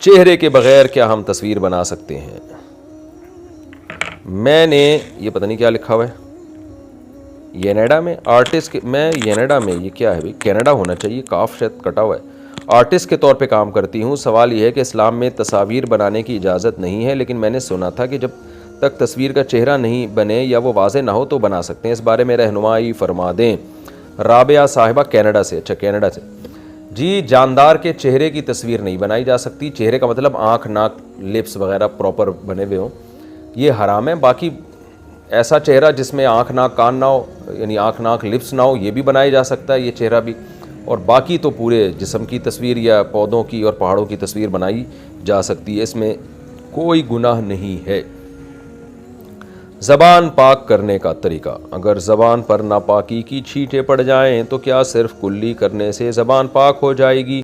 چہرے کے بغیر کیا ہم تصویر بنا سکتے ہیں؟ میں نے یہ پتہ نہیں کیا لکھا ہوا ہے ینیڈا میں آرٹسٹ میں ینیڈا میں یہ کیا ہے بھائی؟ کینیڈا ہونا چاہیے، کاف شاید کٹا ہوا ہے۔ آرٹسٹ کے طور پہ کام کرتی ہوں۔ سوال یہ ہے کہ اسلام میں تصاویر بنانے کی اجازت نہیں ہے، لیکن میں نے سنا تھا کہ جب تک تصویر کا چہرہ نہیں بنے یا وہ واضح نہ ہو تو بنا سکتے ہیں۔ اس بارے میں رہنمائی فرما دیں۔ رابعہ صاحبہ کینیڈا سے۔ اچھا کینیڈا سے۔ جی جاندار کے چہرے کی تصویر نہیں بنائی جا سکتی۔ چہرے کا مطلب آنکھ، ناک، لپس وغیرہ پراپر بنے ہوئے ہوں، یہ حرام ہے۔ باقی ایسا چہرہ جس میں آنکھ، ناک، کان نہ ہو، یعنی آنکھ، ناک، لپس نہ ہو، یہ بھی بنایا جا سکتا ہے یہ چہرہ بھی۔ اور باقی تو پورے جسم کی تصویر یا پودوں کی اور پہاڑوں کی تصویر بنائی جا سکتی ہے، اس میں کوئی گناہ نہیں ہے۔ زبان پاک کرنے کا طریقہ۔ اگر زبان پر ناپاکی کی چھینٹیں پڑ جائیں تو کیا صرف کلی کرنے سے زبان پاک ہو جائے گی؟